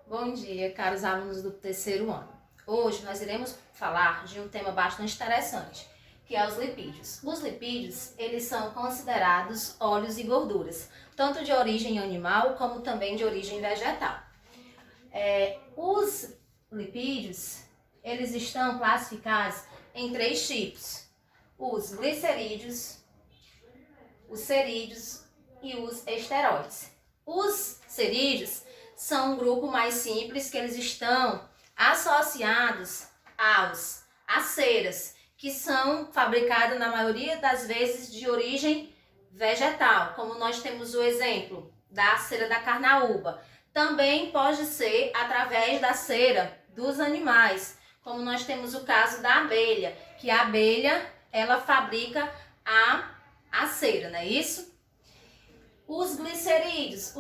Bom dia, caros alunos do terceiro ano. Hoje nós iremos falar de um tema bastante interessante, que é os lipídios. Os lipídios, eles são considerados óleos e gorduras, tanto de origem animal como também de origem vegetal. Os lipídios, eles estão classificados em três tipos: os glicerídeos, os cerídeos e os esteróides. Os cerídeos são um grupo mais simples, que eles estão associados às ceras, que são fabricadas na maioria das vezes de origem vegetal, como nós temos o exemplo da cera da carnaúba. Também pode ser através da cera dos animais, como nós temos o caso da abelha, que a abelha ela fabrica a cera, não é isso? Os glicerídeos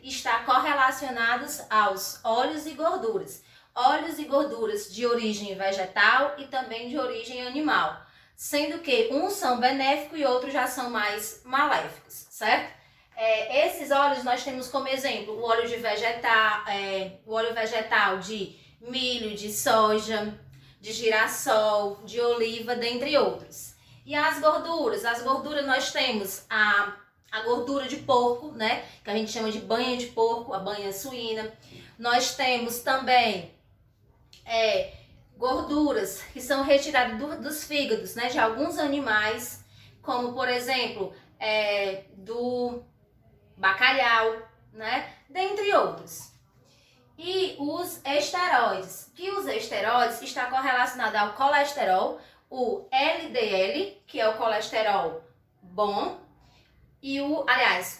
estão correlacionados aos óleos e gorduras. Óleos e gorduras de origem vegetal e também de origem animal, sendo que uns são benéficos e outros já são mais maléficos, certo? Esses óleos nós temos como exemplo o óleo o óleo vegetal de milho, de soja, de girassol, de oliva, dentre outros. E as gorduras nós temos a gordura de porco, né? Que a gente chama de banha de porco, a banha suína. Nós temos também gorduras que são retiradas dos fígados, né? De alguns animais, como por exemplo, do bacalhau, né? Dentre outros. E os esteroides, está correlacionado ao colesterol, o LDL, que é o colesterol bom, e o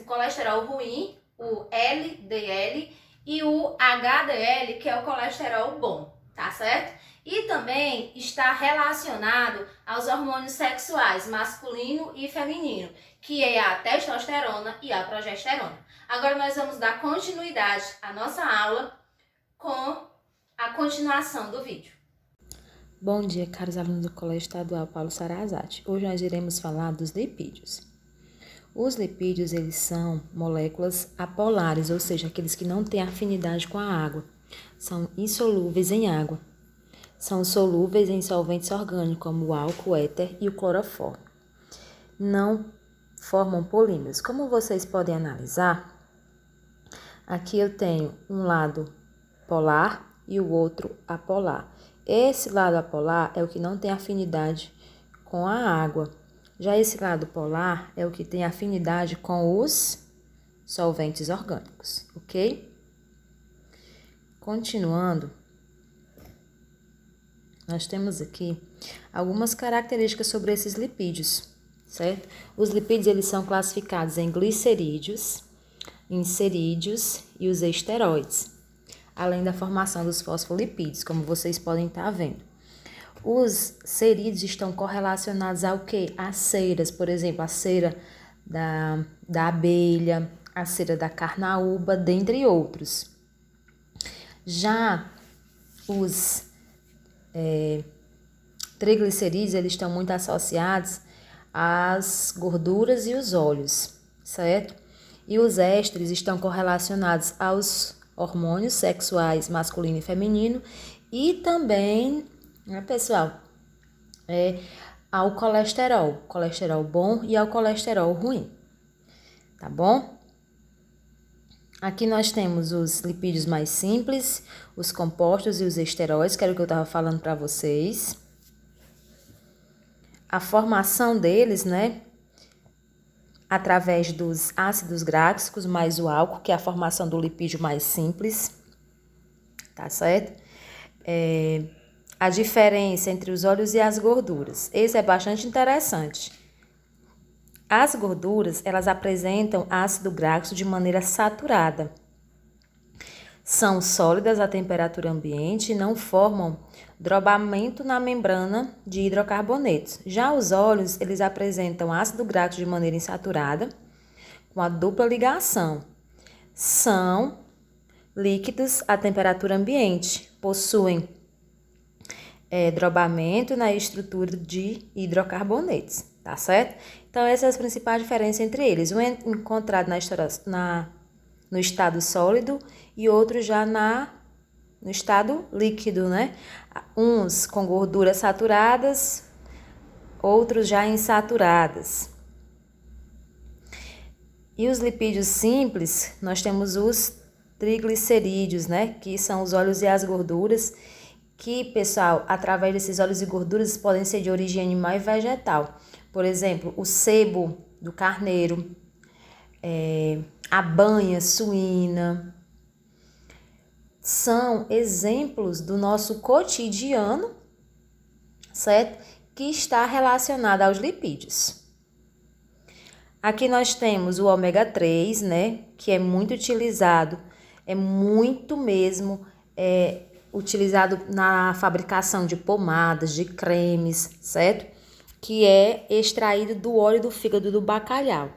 colesterol ruim, o LDL, e o HDL, que é o colesterol bom, tá certo? E também está relacionado aos hormônios sexuais, masculino e feminino, que é a testosterona e a progesterona. Agora nós vamos dar continuidade à nossa aula com a continuação do vídeo. Bom dia, caros alunos do Colégio Estadual Paulo Sarazate. Hoje nós iremos falar dos lipídios. Os lipídios, eles são moléculas apolares, ou seja, aqueles que não têm afinidade com a água. São insolúveis em água. São solúveis em solventes orgânicos, como o álcool, o éter e o cloroformo. Não formam polímeros. Como vocês podem analisar, aqui eu tenho um lado polar e o outro apolar. Esse lado apolar é o que não tem afinidade com a água. Já esse lado polar é o que tem afinidade com os solventes orgânicos, ok? Continuando, nós temos aqui algumas características sobre esses lipídios, certo? Os lipídios, eles são classificados em glicerídeos, em cerídeos e os esteroides, além da formação dos fosfolipídios, como vocês podem estar vendo. Os cerídeos estão correlacionados ao quê? Às ceras, por exemplo, a cera da abelha, a cera da carnaúba, dentre outros. Já os triglicerídeos, eles estão muito associados às gorduras e os óleos, certo? E os ésteres estão correlacionados aos hormônios sexuais masculino e feminino e também, né, pessoal, ao colesterol bom e ao colesterol ruim, tá bom? Aqui nós temos os lipídios mais simples, os compostos e os esteróides, que era o que eu estava falando para vocês. A formação deles, né, através dos ácidos gráficos mais o álcool, que é a formação do lipídio mais simples, tá certo? A diferença entre os óleos e as gorduras. Esse é bastante interessante. As gorduras, elas apresentam ácido gráfico de maneira saturada. São sólidas à temperatura ambiente e não formam drobamento na membrana de hidrocarbonetos. Já os óleos, eles apresentam ácido gráfico de maneira insaturada, com a dupla ligação. São líquidos à temperatura ambiente, possuem drobamento na estrutura de hidrocarbonetos, tá certo? Então, essas são as principais diferenças entre eles. Um é encontrado no estado sólido e outros já no estado líquido, né? Uns com gorduras saturadas, outros já insaturadas. E os lipídios simples, nós temos os triglicerídeos, né? Que são os óleos e as gorduras, que, pessoal, através desses óleos e gorduras podem ser de origem animal e vegetal. Por exemplo, o sebo do carneiro, a banha suína, são exemplos do nosso cotidiano, certo? Que está relacionado aos lipídios. Aqui nós temos o ômega 3, né? Que é muito utilizado, é muito mesmo utilizado na fabricação de pomadas, de cremes, certo? Que é extraído do óleo do fígado do bacalhau.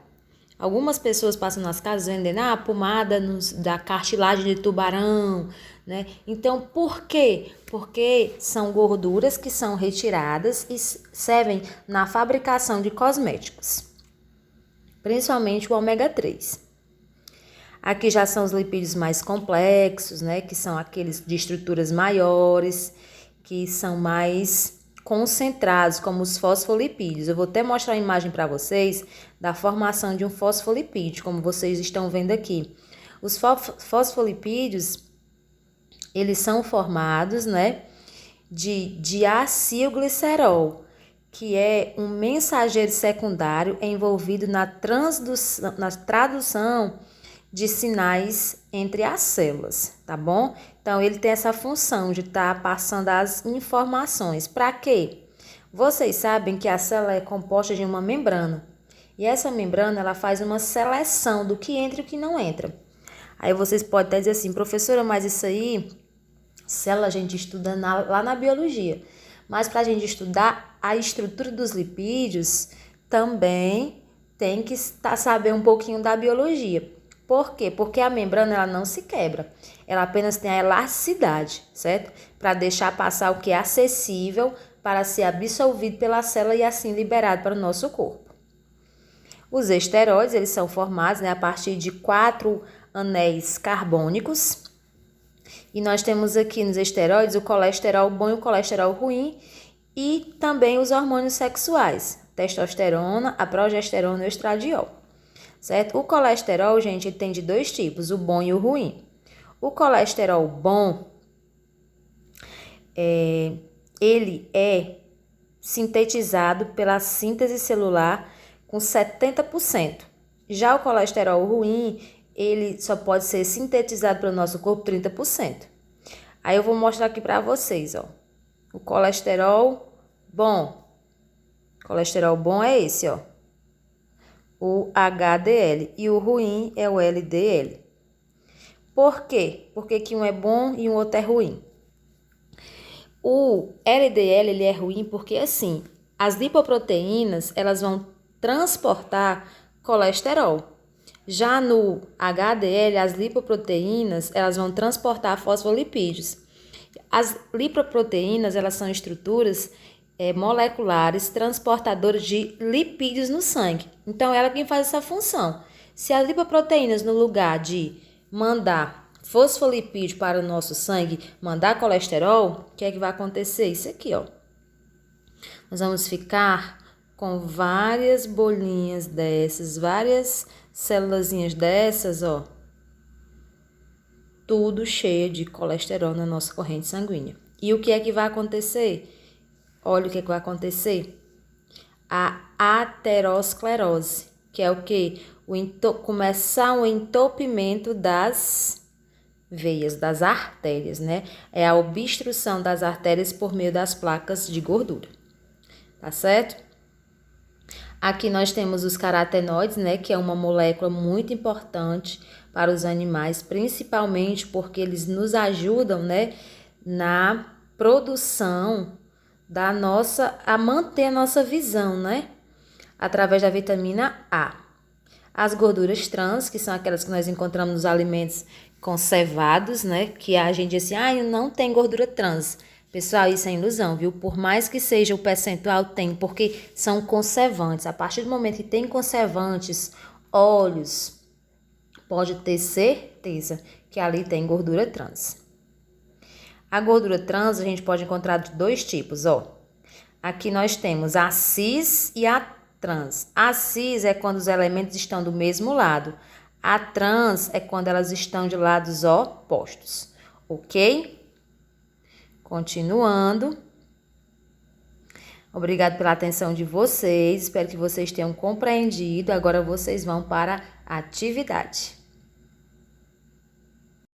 Algumas pessoas passam nas casas vendendo pomada da cartilagem de tubarão, né? Então, por quê? Porque são gorduras que são retiradas e servem na fabricação de cosméticos, principalmente o ômega 3. Aqui já são os lipídios mais complexos, né? Que são aqueles de estruturas maiores, que são mais concentrados, como os fosfolipídios. Eu vou até mostrar a imagem para vocês da formação de um fosfolipídio, como vocês estão vendo aqui. Os fosfolipídios, eles são formados, né, de diacilglicerol, que é um mensageiro secundário envolvido na tradução de sinais entre as células, tá bom? Então, ele tem essa função de estar passando as informações. Para quê? Vocês sabem que a célula é composta de uma membrana. E essa membrana, ela faz uma seleção do que entra e o que não entra. Aí vocês podem até dizer assim, professora, mas isso aí, célula a gente estuda lá na biologia. Mas para a gente estudar a estrutura dos lipídios, também tem que saber um pouquinho da biologia. Por quê? Porque a membrana ela não se quebra, ela apenas tem a elasticidade, certo? Para deixar passar o que é acessível para ser absorvido pela célula e assim liberado para o nosso corpo. Os esteroides, eles são formados, né, a partir de 4 anéis carbônicos. E nós temos aqui nos esteroides o colesterol bom e o colesterol ruim e também os hormônios sexuais, testosterona, a progesterona e o estradiol. Certo? O colesterol, gente, ele tem de 2 tipos, o bom e o ruim. O colesterol bom, ele é sintetizado pela síntese celular com 70%. Já o colesterol ruim, ele só pode ser sintetizado pelo nosso corpo 30%. Aí eu vou mostrar aqui para vocês, ó. O colesterol bom. O colesterol bom é esse, ó. O HDL, e o ruim é o LDL. Por quê? Porque que um é bom e o outro é ruim. O LDL ele é ruim porque assim, as lipoproteínas elas vão transportar colesterol. Já no HDL, as lipoproteínas elas vão transportar fosfolipídios. As lipoproteínas elas são estruturas moleculares transportadoras de lipídios no sangue. Então, ela é quem faz essa função. Se as lipoproteínas, no lugar de mandar fosfolipídio para o nosso sangue, mandar colesterol, o que é que vai acontecer? Isso aqui, ó. Nós vamos ficar com várias bolinhas dessas, várias célulazinhas dessas, ó. Tudo cheio de colesterol na nossa corrente sanguínea. E o que é que vai acontecer? Olha o que vai acontecer. A aterosclerose, que é o quê? Começar o entupimento das veias, das artérias, né? É a obstrução das artérias por meio das placas de gordura. Tá certo? Aqui nós temos os carotenoides, né? Que é uma molécula muito importante para os animais, principalmente porque eles nos ajudam, né? Na produção a manter a nossa visão, né? Através da vitamina A. As gorduras trans, que são aquelas que nós encontramos nos alimentos conservados, né? Que a gente diz assim, não tem gordura trans. Pessoal, isso é ilusão, viu? Por mais que seja o percentual, tem, porque são conservantes. A partir do momento que tem conservantes, óleos, pode ter certeza que ali tem gordura trans. A gordura trans a gente pode encontrar de dois tipos, ó. Aqui nós temos a cis e a trans. A cis é quando os elementos estão do mesmo lado. A trans é quando elas estão de lados opostos, ok? Continuando. Obrigado pela atenção de vocês. Espero que vocês tenham compreendido. Agora vocês vão para a atividade.